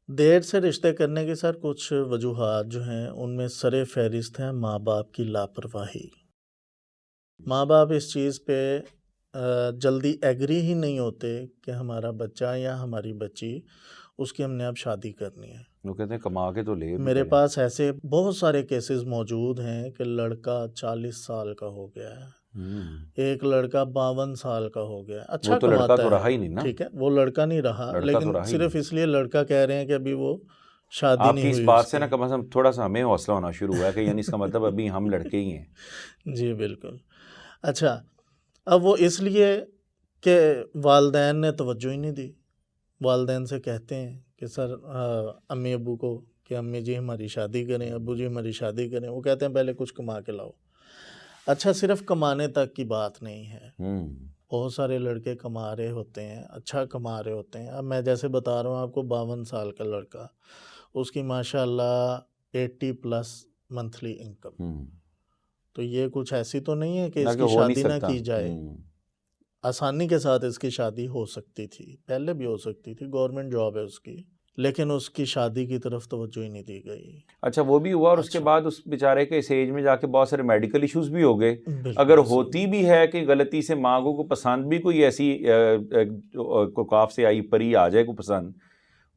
دیر سے رشتے کرنے کی سر کچھ وجوہات جو ہیں ان میں سر فہرست ہیں ماں باپ کی لاپرواہی۔ ماں باپ اس چیز پہ جلدی ایگری ہی نہیں ہوتے کہ ہمارا بچہ یا ہماری بچی اس کی ہم نے اب شادی کرنی ہے۔ وہ کہتے ہیں کما کے تو لے بھی میرے پہلے۔ پاس ایسے بہت سارے کیسز موجود ہیں کہ لڑکا 40 سال کا ہو گیا ہے، ایک لڑکا 52 سال کا ہو گیا، اچھا وہ تو لڑکا کماتا تو رہا ہے، ہی نہیں نا، ٹھیک ہے وہ لڑکا نہیں رہا، لڑکا تو لیکن رہا ہی صرف نہیں۔ اس لیے لڑکا کہہ رہے ہیں کہ ابھی وہ شادی آپ نہیں کی اس ہوئی بات اس سے نا کی۔ کم از کم تھوڑا سا ہمیں حوصلہ ہونا شروع ہوا ہے کہ یعنی اس کا مطلب ابھی ہم لڑکے ہی ہیں۔ جی بالکل۔ اچھا اب وہ اس لیے کہ والدین نے توجہ ہی نہیں دی، والدین سے کہتے ہیں کہ سر امی ابو کو کہ امی جی ہماری شادی کریں، ابو جی ہماری شادی کریں، وہ کہتے ہیں پہلے کچھ کما کے لاؤ۔ اچھا صرف کمانے تک کی بات نہیں ہے، بہت سارے لڑکے کما رہے ہوتے ہیں، اچھا کما رہے ہوتے ہیں۔ اب میں جیسے بتا رہا ہوں آپ کو 52 سال کا لڑکا، اس کی ماشاء اللہ 80+ منتھلی انکم، تو یہ کچھ ایسی تو نہیں ہے کہ نہ اس کہ کی ہو نہیں شادی نہ سکتا۔ کی جائے، آسانی کے ساتھ اس کی شادی ہو سکتی تھی، پہلے بھی ہو سکتی تھی، گورنمنٹ جاب ہے اس کی، لیکن اس کی شادی کی طرف توجہ ہی نہیں دی گئی۔ اچھا وہ بھی ہوا، اور اس کے اچھا بعد اس بیچارے کے اس ایج میں جا کے بہت سارے میڈیکل ایشوز بھی ہو گئے۔ بالکل اگر ایسے ہی ہوتی بھی ہے کہ غلطی سے ماں کو پسند بھی کوئی ایسی کوکاف سے آئی پری آ جائے کو پسند،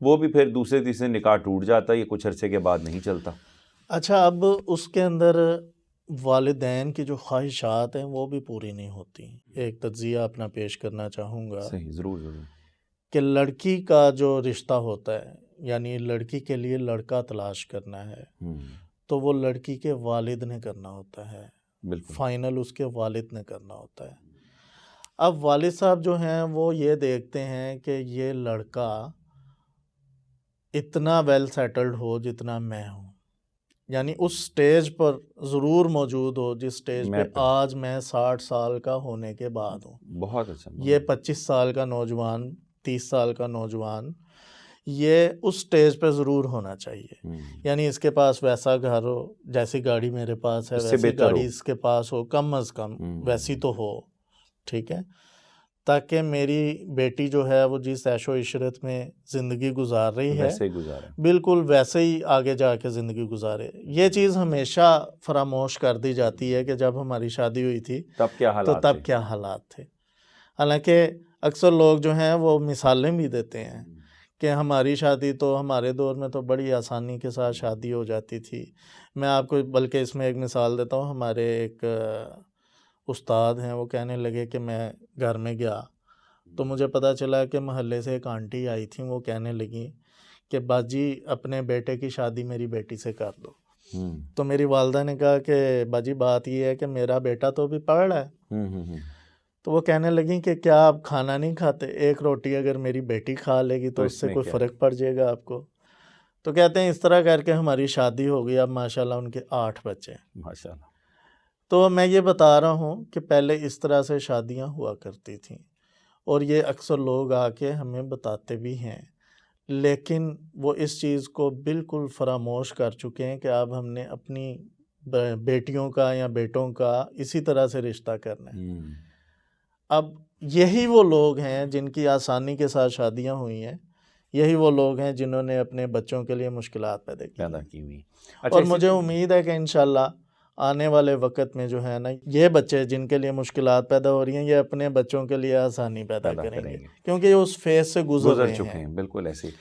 وہ بھی پھر دوسرے تیسرے نکاح ٹوٹ جاتا ہے، یہ کچھ عرصے کے بعد نہیں چلتا۔ اچھا اب اس کے اندر والدین کی جو خواہشات ہیں وہ بھی پوری نہیں ہوتی۔ ایک تجزیہ اپنا پیش کرنا چاہوں گا صحیح، ضرور ضرور۔ کہ لڑکی کا جو رشتہ ہوتا ہے، یعنی لڑکی کے لیے لڑکا تلاش کرنا ہے، تو وہ لڑکی کے والد نے کرنا ہوتا ہے، بالکل۔ فائنل اس کے والد نے کرنا ہوتا ہے۔ اب والد صاحب جو ہیں وہ یہ دیکھتے ہیں کہ یہ لڑکا اتنا ویل سیٹلڈ ہو جتنا میں ہوں، یعنی اس سٹیج پر ضرور موجود ہو جس سٹیج پہ آج میں 60 سال کا ہونے کے بعد ہوں۔ بہت اچھا۔ یہ 25 سال کا نوجوان، 30 سال کا نوجوان، یہ اس سٹیج پہ ضرور ہونا چاہیے، یعنی اس کے پاس ویسا گھر ہو، جیسی گاڑی میرے پاس ہے اس سے ویسی بہتر ہو۔ گاڑی اس کے پاس ہو، کم از کم ویسی تو ہو، ٹھیک ہے، تاکہ میری بیٹی جو ہے وہ جس عیش و عشرت میں زندگی گزار رہی ہے ویسے ہی گزارا۔ بالکل ویسے ہی آگے جا کے زندگی گزارے۔ یہ چیز ہمیشہ فراموش کر دی جاتی ہے کہ جب ہماری شادی ہوئی تھی تب کیا تو حالات تب تھے۔ کیا حالات تھے۔ حالانکہ اکثر لوگ جو ہیں وہ مثالیں بھی دیتے ہیں کہ ہماری شادی تو ہمارے دور میں تو بڑی آسانی کے ساتھ شادی ہو جاتی تھی۔ میں آپ کو بلکہ اس میں ایک مثال دیتا ہوں، ہمارے ایک استاد ہیں، وہ کہنے لگے کہ میں گھر میں گیا تو مجھے پتہ چلا کہ محلے سے ایک آنٹی آئی تھیں، وہ کہنے لگیں کہ باجی اپنے بیٹے کی شادی میری بیٹی سے کر دو۔ تو میری والدہ نے کہا کہ باجی بات یہ ہے کہ میرا بیٹا تو بھی پڑھ رہا ہے۔ تو وہ کہنے لگیں کہ کیا آپ کھانا نہیں کھاتے؟ ایک روٹی اگر میری بیٹی کھا لے گی تو اس سے کوئی فرق پڑ جائے گا آپ کو؟ تو کہتے ہیں اس طرح کر کے ہماری شادی ہو گئی، اب ماشاءاللہ ان کے 8 بچے۔ ماشاءاللہ۔ تو میں یہ بتا رہا ہوں کہ پہلے اس طرح سے شادیاں ہوا کرتی تھیں، اور یہ اکثر لوگ آ کے ہمیں بتاتے بھی ہیں، لیکن وہ اس چیز کو بالکل فراموش کر چکے ہیں کہ اب ہم نے اپنی بیٹیوں کا یا بیٹوں کا اسی طرح سے رشتہ کرنا ہے۔ اب یہی وہ لوگ ہیں جن کی آسانی کے ساتھ شادیاں ہوئی ہیں، یہی وہ لوگ ہیں جنہوں نے اپنے بچوں کے لیے مشکلات پیدا کی ہوئی۔ اور مجھے امید ہے کہ انشاءاللہ آنے والے وقت میں جو ہے نا، یہ بچے جن کے لیے مشکلات پیدا ہو رہی ہیں، یہ اپنے بچوں کے لیے آسانی پیدا کریں گے، کیونکہ یہ اس فیز سے گزر رہے چکے ہیں۔ ہیں، بالکل ایسے ہی۔